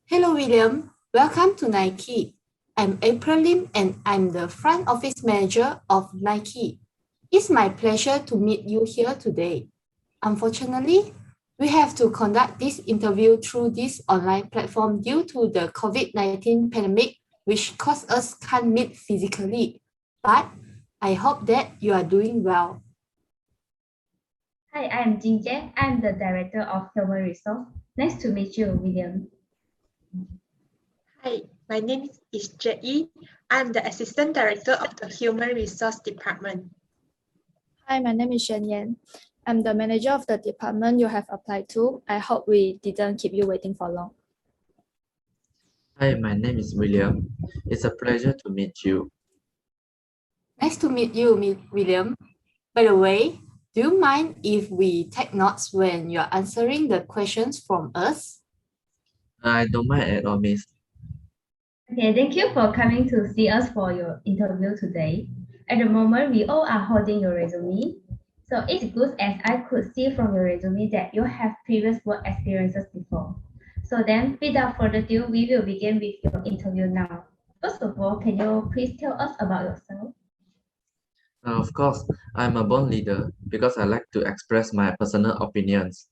Hello, William. Welcome to Nike. I'm April Lim and I'm the front office manager of Nike. It's my pleasure to meet you here today. Unfortunately, we have to conduct this interview through this online platform due to the COVID-19 pandemic, which caused us can't meet physically. But I hope that you are doing well. Hi, I'm Jing Jie. I'm the Director of Human Resource. Nice to meet you, William. Hi, my name is Jie. I'm the Assistant Director of the Human Resource Department. Hi, my name is Shen Yan. I'm the manager of the department you have applied to. I hope we didn't keep you waiting for long. Hi, my name is William. It's a pleasure to meet you. Nice to meet you, William. By the way, do you mind if we take notes when you're answering the questions from us? I don't mind at all, miss. Okay, thank you for coming to see us for your interview today. At the moment, we all are holding your resume. So it's good as I could see from your resume that you have previous work experiences before. So then, without further ado, we will begin with your interview now. First of all, can you please tell us about yourself? Of course, I'm a born leader because I like to express my personal opinions.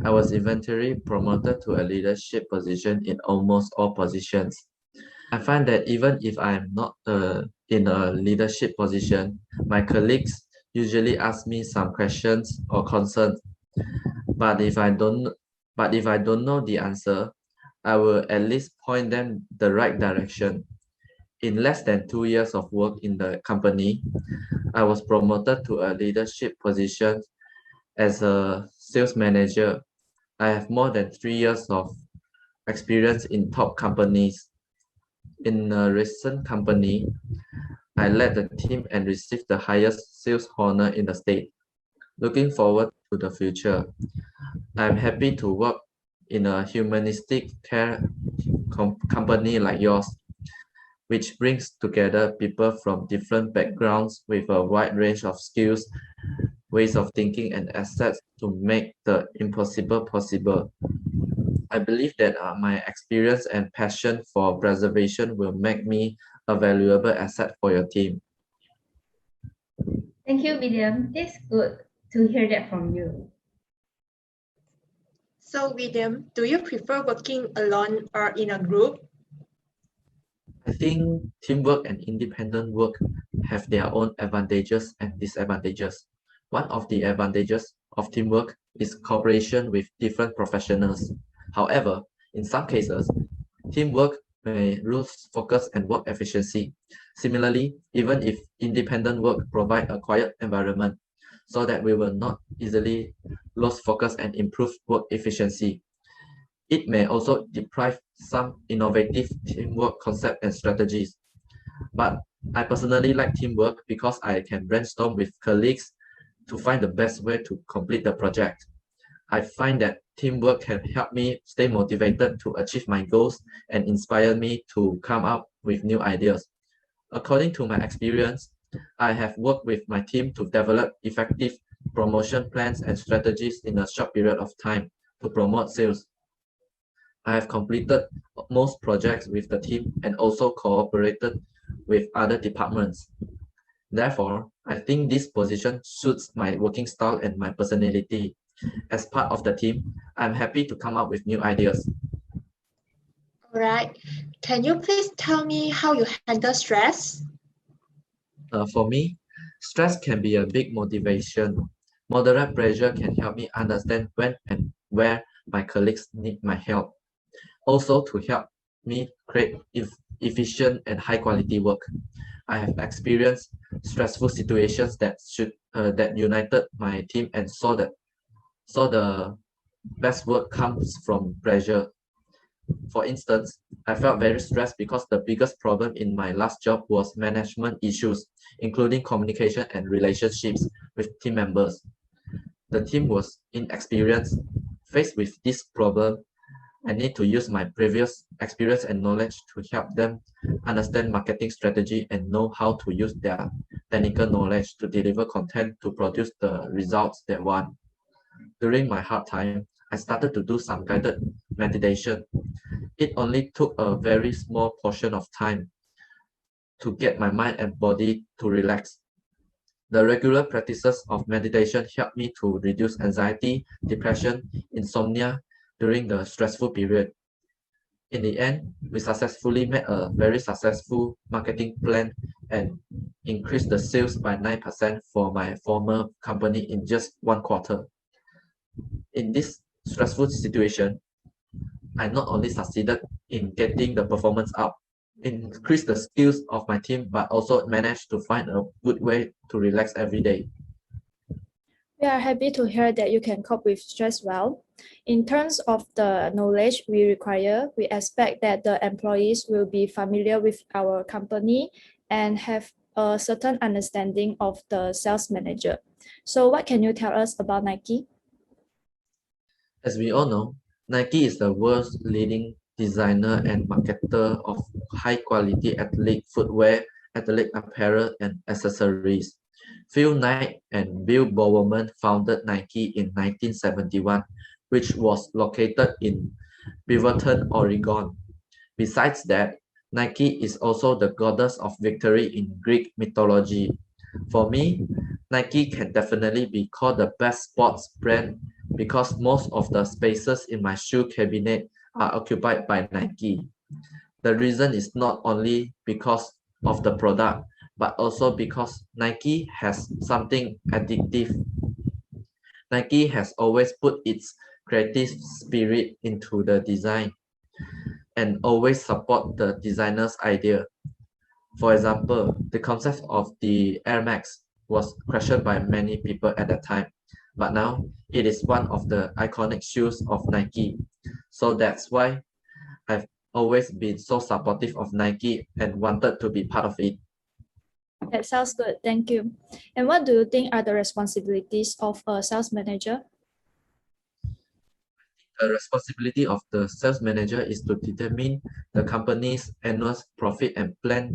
I was eventually promoted to a leadership position in almost all positions. I find that even if I'm not in a leadership position, my colleagues usually ask me some questions or concerns. But if I don't, but if I don't know the answer, I will at least point them the right direction. In less than 2 years of work in the company, I was promoted to a leadership position as a sales manager. I have more than 3 years of experience in top companies. In a recent company, I led the team and received the highest sales honor in the state. Looking forward to the future, I'm happy to work in a humanistic care company like yours, which brings together people from different backgrounds with a wide range of skills, ways of thinking, and assets to make the impossible possible. I believe that my experience and passion for preservation will make me a valuable asset for your team. Thank you, William. It's good to hear that from you. So, William, do you prefer working alone or in a group? I think teamwork and independent work have their own advantages and disadvantages. One of the advantages of teamwork is cooperation with different professionals. However, in some cases, teamwork may lose focus and work efficiency. Similarly, even if independent work provides a quiet environment so that we will not easily lose focus and improve work efficiency, it may also deprive some innovative teamwork concepts and strategies. But I personally like teamwork because I can brainstorm with colleagues to find the best way to complete the project. I find that teamwork can help me stay motivated to achieve my goals and inspire me to come up with new ideas. According to my experience, I have worked with my team to develop effective promotion plans and strategies in a short period of time to promote sales. I have completed most projects with the team and also cooperated with other departments. Therefore, I think this position suits my working style and my personality. As part of the team, I'm happy to come up with new ideas. All right. Can you please tell me how you handle stress? For me, stress can be a big motivation. Moderate pressure can help me understand when and where my colleagues need my help. Also, to help me create efficient and high quality work. I have experienced stressful situations that united my team and saw the best work comes from pressure. For instance, I felt very stressed because the biggest problem in my last job was management issues, including communication and relationships with team members. The team was inexperienced. Faced with this problem, I need to use my previous experience and knowledge to help them understand marketing strategy and know how to use their technical knowledge to deliver content to produce the results they want. During my hard time, I started to do some guided meditation. It only took a very small portion of time to get my mind and body to relax. The regular practices of meditation helped me to reduce anxiety, depression, insomnia during the stressful period. In the end, we successfully made a very successful marketing plan and increased the sales by 9% for my former company in just 1 quarter. In this stressful situation, I not only succeeded in getting the performance up, increased the skills of my team, but also managed to find a good way to relax every day. We are happy to hear that you can cope with stress well. In terms of the knowledge we require, we expect that the employees will be familiar with our company and have a certain understanding of the sales manager. So what can you tell us about Nike? As we all know, Nike is the world's leading designer and marketer of high-quality athletic footwear, athletic apparel, and accessories. Phil Knight and Bill Bowerman founded Nike in 1971, which was located in Beaverton, Oregon. Besides that, Nike is also the goddess of victory in Greek mythology. For me, Nike can definitely be called the best sports brand because most of the spaces in my shoe cabinet are occupied by Nike. The reason is not only because of the product, but also because Nike has something addictive. Nike has always put its creative spirit into the design and always support the designer's idea. For example, the concept of the Air Max was questioned by many people at that time, but now it is one of the iconic shoes of Nike. So that's why I've always been so supportive of Nike and wanted to be part of it. That sounds good, thank you. And what do you think are the responsibilities of a sales manager? The responsibility of the sales manager is to determine the company's annual profit and plan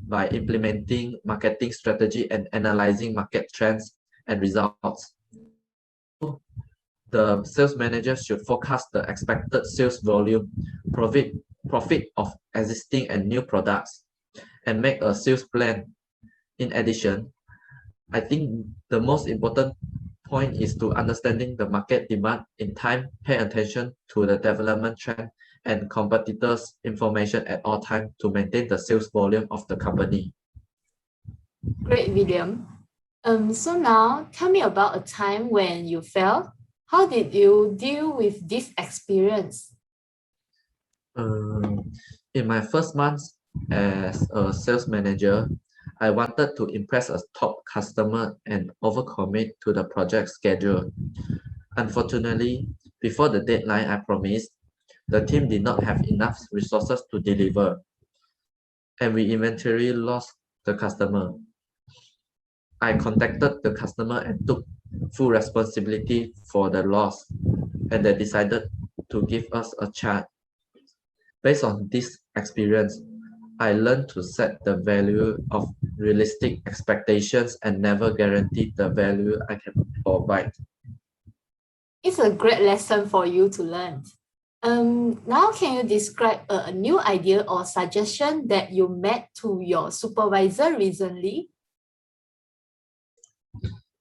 by implementing marketing strategy and analyzing market trends and results. The sales manager should forecast the expected sales volume, profit of existing and new products, and make a sales plan. In addition, I think the most important point is to understanding the market demand in time, pay attention to the development trend and competitors' information at all times to maintain the sales volume of the company. Great, William. So now tell me about a time when you failed. How did you deal with this experience? In my first month as a sales manager, I wanted to impress a top customer and overcommit to the project schedule. Unfortunately, before the deadline I promised, the team did not have enough resources to deliver, and we eventually lost the customer. I contacted the customer and took full responsibility for the loss, and they decided to give us a chance. Based on this experience, I learned to set the value of realistic expectations and never guarantee the value I can provide. It's a great lesson for you to learn. Now can you describe a new idea or suggestion that you made to your supervisor recently?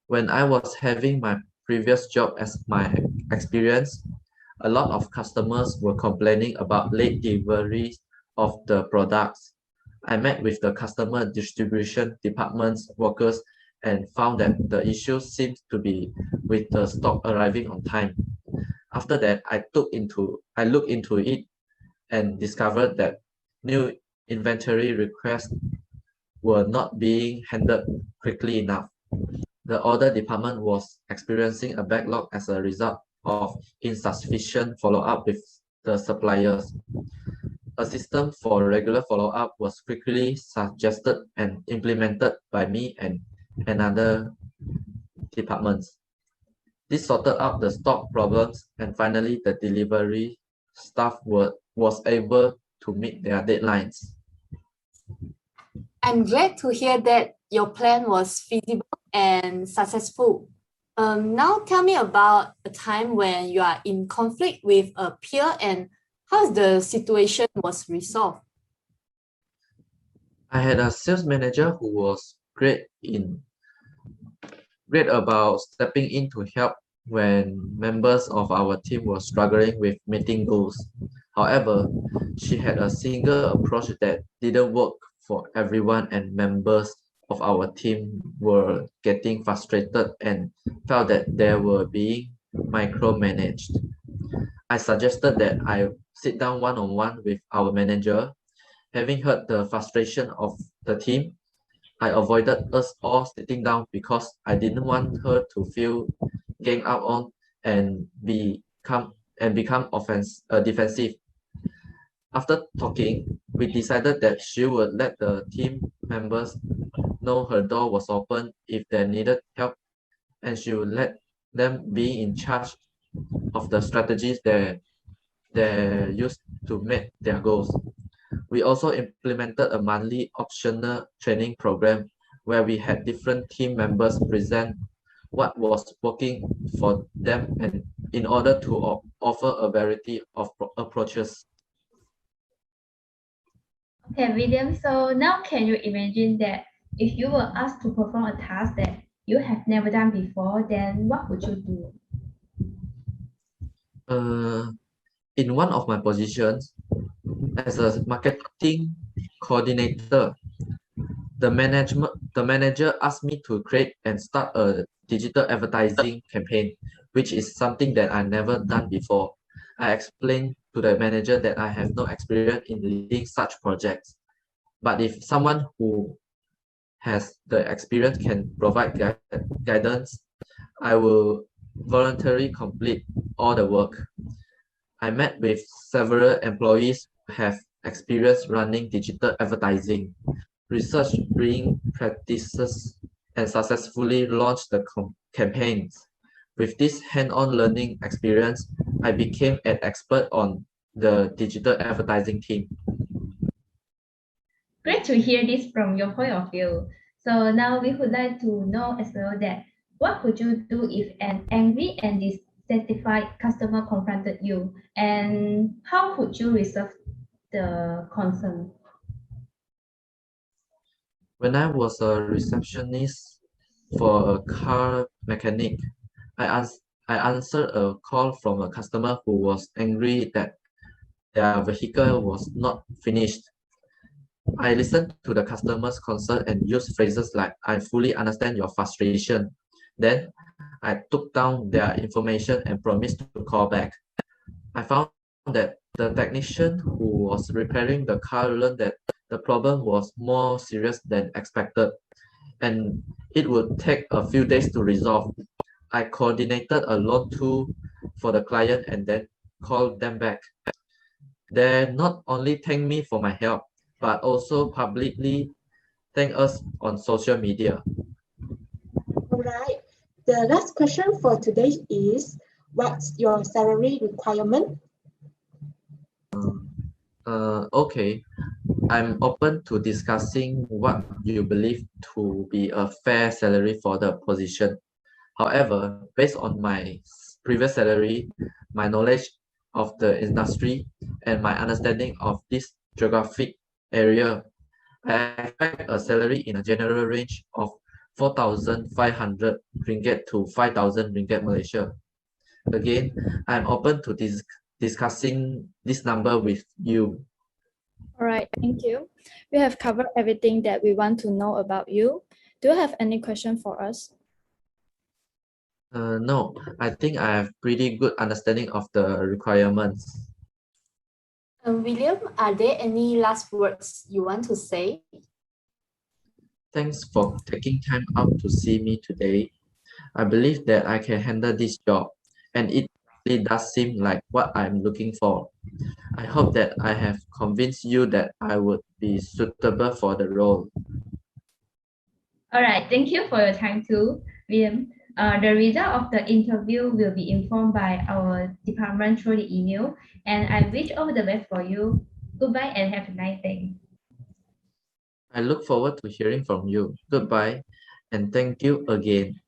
When I was having my previous job as my experience, a lot of customers were complaining about late delivery of the products. I met with the customer distribution department's workers and found that the issue seems to be with the stock arriving on time. After that, I looked into it and discovered that new inventory requests were not being handled quickly enough. The order department was experiencing a backlog as a result of insufficient follow-up with the suppliers. A system for regular follow-up was quickly suggested and implemented by me and another departments. This sorted out the stock problems, and finally the delivery staff was able to meet their deadlines. I'm glad to hear that your plan was feasible and successful. Now tell me about a time when you are in conflict with a peer and How's the situation was resolved? I had a sales manager who was great about stepping in to help when members of our team were struggling with meeting goals. However, she had a single approach that didn't work for everyone, and members of our team were getting frustrated and felt that they were being micromanaged. I suggested that I sit down one on one with our manager. Having heard the frustration of the team, I avoided us all sitting down because I didn't want her to feel gang up on and become defensive. After talking, we decided that she would let the team members know her door was open if they needed help, and she would let them be in charge of the strategies they used to meet their goals. We also implemented a monthly optional training program where we had different team members present what was working for them and in order to offer a variety of approaches. Okay, William, so now can you imagine that if you were asked to perform a task that you have never done before, then what would you do? Uh, in one of my positions as a marketing coordinator, the manager asked me to create and start a digital advertising campaign, which is something that I never done before. I explained to the manager that I have no experience in leading such projects, but if someone who has the experience can provide guidance, I will voluntarily complete all the work. I met with several employees who have experience running digital advertising, research bring practices, and successfully launched the campaigns. With this hand-on learning experience, I became an expert on the digital advertising team. Great to hear this from your point of view. So now we would like to know as well that what would you do if an angry and dissatisfied customer confronted you, and how would you resolve the concern? When I was a receptionist for a car mechanic, I answered a call from a customer who was angry that their vehicle was not finished. I listened to the customer's concern and used phrases like, I fully understand your frustration. Then I took down their information and promised to call back. I found that the technician who was repairing the car learned that the problem was more serious than expected and it would take a few days to resolve. I coordinated a loan tool for the client and then called them back. They not only thanked me for my help, but also publicly thanked us on social media. All right. The last question for today is, what's your salary requirement? Okay, I'm open to discussing what you believe to be a fair salary for the position. However, based on my previous salary, my knowledge of the industry, and my understanding of this geographic area, I expect a salary in a general range of 4,500 ringgit to 5,000 ringgit Malaysia. Again, I'm open to discussing this number with you. All right, thank you. We have covered everything that we want to know about you. Do you have any question for us? No, I think I have pretty good understanding of the requirements. William, are there any last words you want to say? Thanks for taking time out to see me today. I believe that I can handle this job, and it really does seem like what I'm looking for. I hope that I have convinced you that I would be suitable for the role. All right, thank you for your time too, William. The result of the interview will be informed by our department through the email, and I wish all the best for you. Goodbye and have a nice day. I look forward to hearing from you. Goodbye, and thank you again.